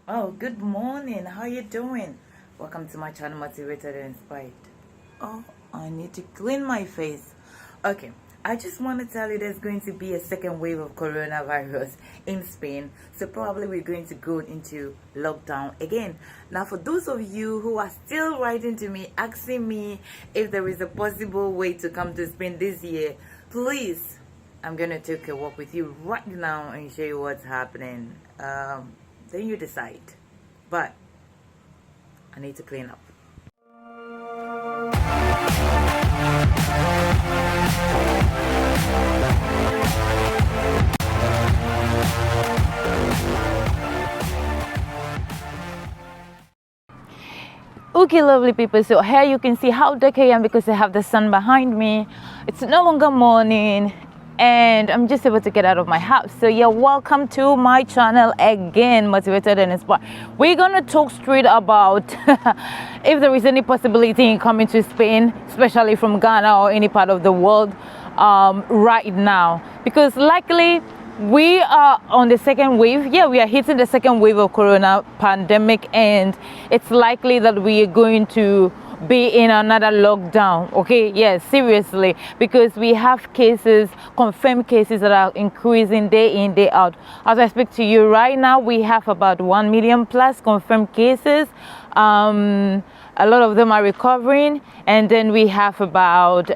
Oh, good morning. How you doing? Welcome to my channel, Motivated and Inspired. Oh, I need to clean my face. Okay, I just want to tell you there's going to be a second wave of coronavirus in Spain. So probably we're going to go into lockdown again. Now, for those of you who are still writing to me, asking me if there is a possible way to come to Spain this year, please, I'm going to take a walk with you right now and show you what's happening. Then you decide. But I need to clean up. Okay, lovely people, so here you can see how dark I am because I have the sun behind me. It's no longer morning and I'm just able to get out of my house. So yeah, welcome to my channel again, Motivated and Inspired. We're gonna talk straight about if there is any possibility in coming to Spain, especially from Ghana or any part of the world right now, because likely we are on the second wave. Yeah, we are hitting the second wave of corona pandemic, and it's likely that we are going to be in another lockdown. Okay, yes, seriously, because we have cases, confirmed cases, that are increasing day in, day out. As I speak to you right now, we have about 1 million plus confirmed cases. A lot of them are recovering, and then we have about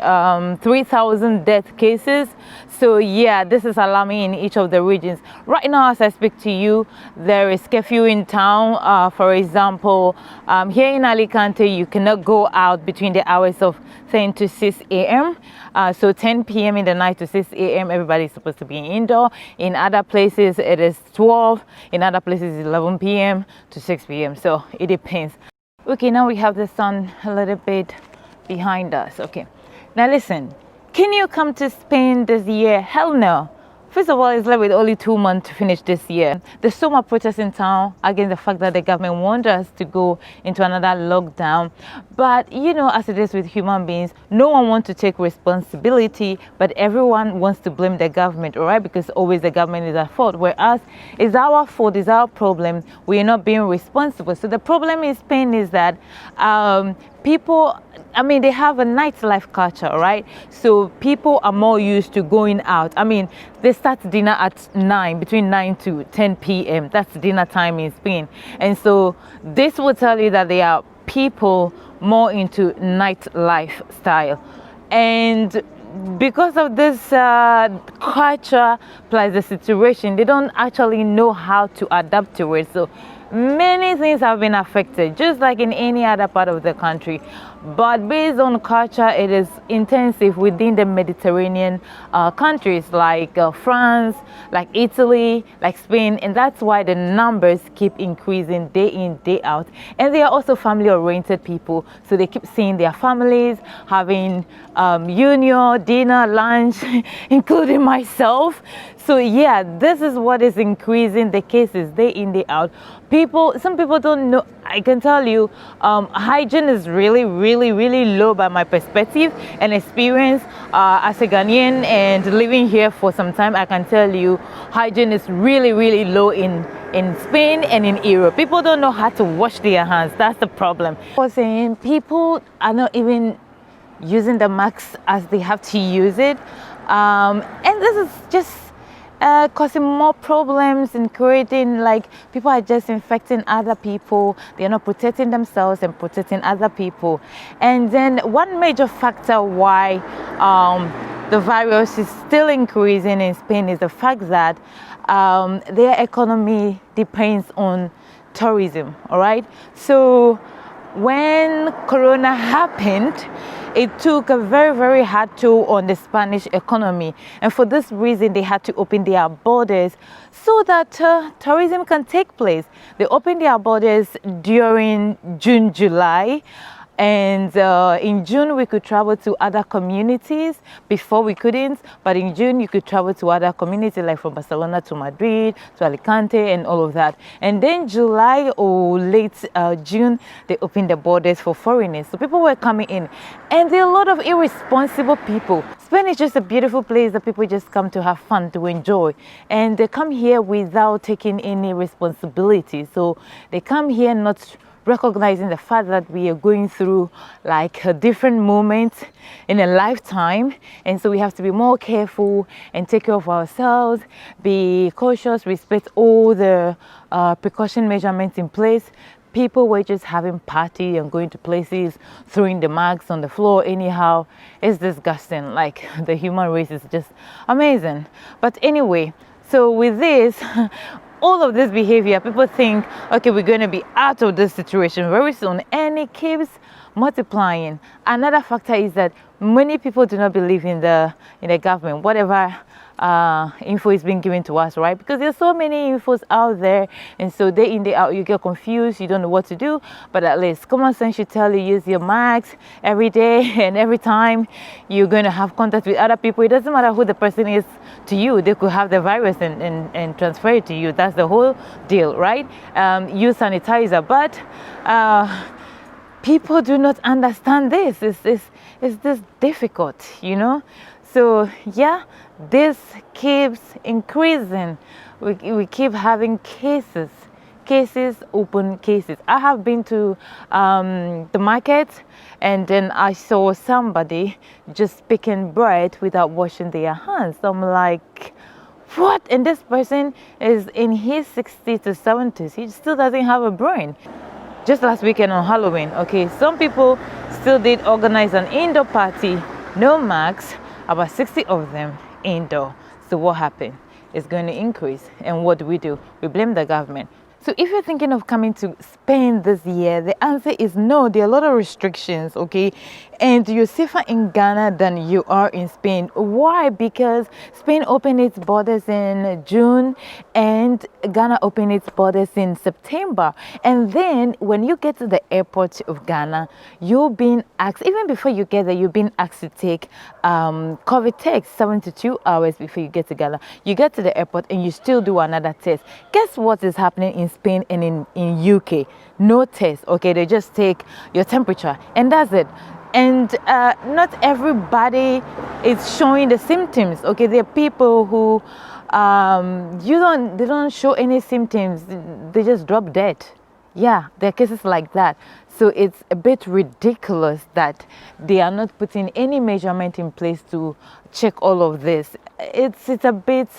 3,000 death cases. So yeah, this is alarming in each of the regions. Right now, as I speak to you, there is curfew in town. For example, here in Alicante, you cannot go out between the hours of 10 to 6 a.m. So 10 p.m. in the night to 6 a.m. everybody's supposed to be indoor. In other places, it is 12. In other places, it's 11 p.m. to 6 p.m. So it depends. Okay, now we have the sun a little bit behind us. Okay, now listen, can you come to Spain this year? Hell no. First of all, it's left with only 2 months to finish this year. There's so much protest in town against the fact that the government wants us to go into another lockdown. But you know, as it is with human beings, no one wants to take responsibility, but everyone wants to blame the government, all right? Because always the government is at fault, whereas it's our fault, it's our problem. We are not being responsible. So the problem in Spain is that people, I mean, they have a nightlife culture, right? So people are more used to going out. I mean, they start dinner at 9, between 9 to 10 p.m. That's dinner time in Spain. And so this will tell you that there are people more into nightlife style. And because of this culture plus the situation, they don't actually know how to adapt to it. So many things have been affected, just like in any other part of the country. But based on culture, it is intensive within the Mediterranean countries like France, like Italy, like Spain. And that's why the numbers keep increasing day in, day out. And they are also family-oriented people. So they keep seeing their families, having union, dinner, lunch, including myself. So yeah, this is what is increasing the cases day in, day out. Some people don't know. I can tell you, hygiene is really low by my perspective and experience as a Ghanaian and living here for some time. I can tell you, hygiene is really low in Spain and in Europe. People don't know how to wash their hands. That's the problem. I was saying people are not even using the mask as they have to use it, and this is just causing more problems and creating, like, people are just infecting other people. They're not protecting themselves and protecting other people. And then one major factor why the virus is still increasing in Spain is the fact that their economy depends on tourism, all right? So when Corona happened, it took a very hard toll on the Spanish economy, and for this reason they had to open their borders so that tourism can take place. They opened their borders during June, July, And in June we could travel to other communities. Before we couldn't, but in June you could travel to other communities, like from Barcelona to Madrid to Alicante and all of that. And then July or late June, they opened the borders for foreigners, so people were coming in, and there are a lot of irresponsible people. Spain is just a beautiful place that people just come to have fun, to enjoy, and they come here without taking any responsibility. So they come here not recognizing the fact that we are going through like a different moment in a lifetime, and so we have to be more careful and take care of ourselves, be cautious, respect all the precaution measurements in place. People were just having party and going to places, throwing the masks on the floor anyhow. It's disgusting. Like, the human race is just amazing. But anyway, so with this all of this behavior, people think, okay, we're going to be out of this situation very soon, and it keeps multiplying. Another factor is that many people do not believe in the government, whatever info is being given to us, right? Because there's so many infos out there, and so day in, day out, you get confused, you don't know what to do. But at least common sense should tell you, use your mask every day, and every time you're going to have contact with other people. It doesn't matter who the person is to you, they could have the virus and transfer it to you. That's the whole deal, right? Use sanitizer. But people do not understand this. It's this difficult, you know? So yeah, this keeps increasing. We keep having cases, open cases. I have been to the market, and then I saw somebody just picking bread without washing their hands. I'm like, what? And this person is in his 60s to 70s. He still doesn't have a brain. Just last weekend on Halloween, okay, some people still did organize an indoor party, no masks, about 60 of them indoor. So what happened? It's going to increase. And what do? We blame the government. So if you're thinking of coming to Spain this year, the answer is no. There are a lot of restrictions, okay? And you're safer in Ghana than you are in Spain. Why? Because Spain opened its borders in June and Ghana opened its borders in September. And then when you get to the airport of Ghana, you're being asked, even before you get there, you're being asked to take COVID test 72 hours before you get to Ghana. You get to the airport and you still do another test. Guess what is happening in Spain and in UK? No test, okay? They just take your temperature and that's it. And not everybody is showing the symptoms, okay? There are people who they don't show any symptoms, they just drop dead. Yeah, there are cases like that. So it's a bit ridiculous that they are not putting any measurement in place to check all of this. It's a bit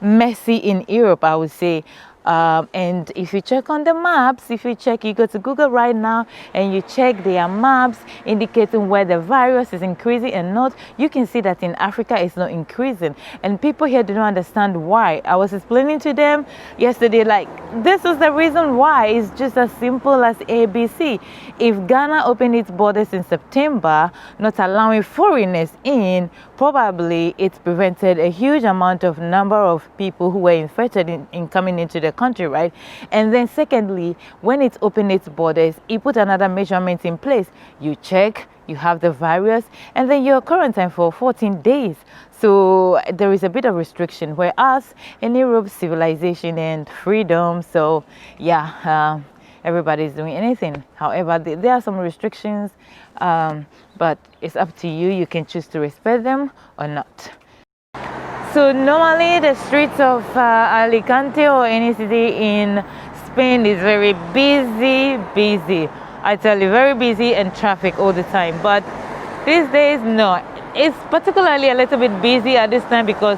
messy in Europe, I would say. And if you check on the maps, you go to Google right now and you check their maps indicating where the virus is increasing and not, you can see that in Africa it's not increasing. And people here do not understand why. I was explaining to them yesterday, like, this is the reason why. It's just as simple as ABC. If Ghana opened its borders in September, not allowing foreigners in, probably it's prevented a huge amount of number of people who were infected in coming into the country, right? And then secondly, when it opened its borders, it put another measurement in place. You check, you have the virus, and then you're quarantined for 14 days. So there is a bit of restriction, whereas in Europe, civilization and freedom. So yeah, everybody's doing anything. However, there are some restrictions, but it's up to you. You can choose to respect them or not. So normally the streets of Alicante or any city in Spain is very busy. I tell you, very busy and traffic all the time. But these days, no. It's particularly a little bit busy at this time because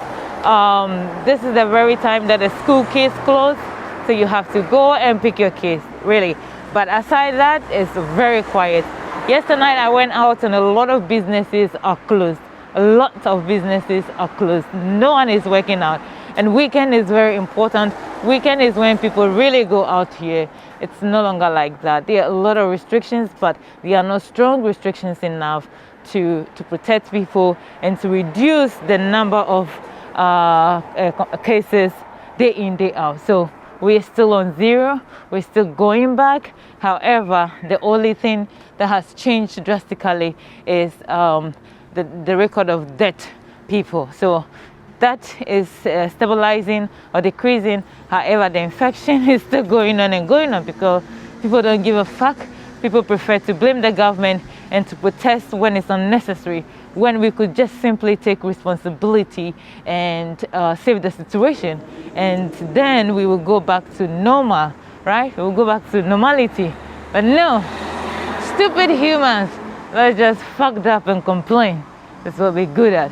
this is the very time that the school kids close. So you have to go and pick your kids, really. But aside that, it's very quiet. Yesterday night I went out and a lot of businesses are closed. A lot of businesses are closed. No one is working out. And weekend is very important. Weekend is when people really go out here. It's no longer like that. There are a lot of restrictions, but there are no strong restrictions enough to protect people and to reduce the number of cases day in, day out. So we're still on zero. We're still going back. However, the only thing that has changed drastically is the record of death people. So that is stabilizing or decreasing. However, the infection is still going on and going on because people don't give a fuck. People prefer to blame the government and to protest when it's unnecessary, when we could just simply take responsibility and save the situation. And then we will go back to normal, right? We will go back to normality. But no, stupid humans, let's just fucked up and complain. That's what we're good at.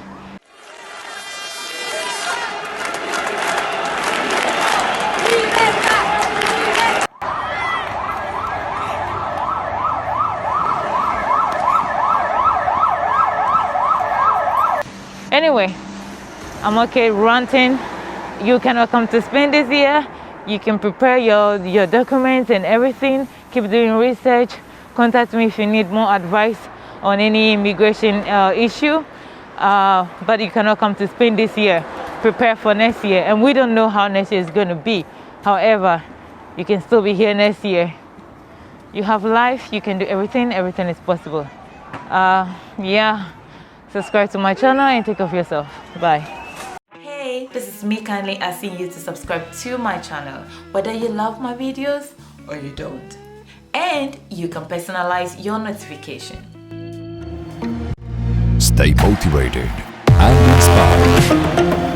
Anyway, I'm okay ranting. You cannot come to Spain this year. You can prepare your documents and everything. Keep doing research. Contact me if you need more advice on any immigration issue. But you cannot come to Spain this year. Prepare for next year. And we don't know how next year is going to be. However, you can still be here next year. You have life. You can do everything. Everything is possible. Yeah. Subscribe to my channel and take care of yourself. Bye. Hey, this is me kindly asking you to subscribe to my channel, whether you love my videos or you don't. And you can personalize your notification. Stay motivated and inspired.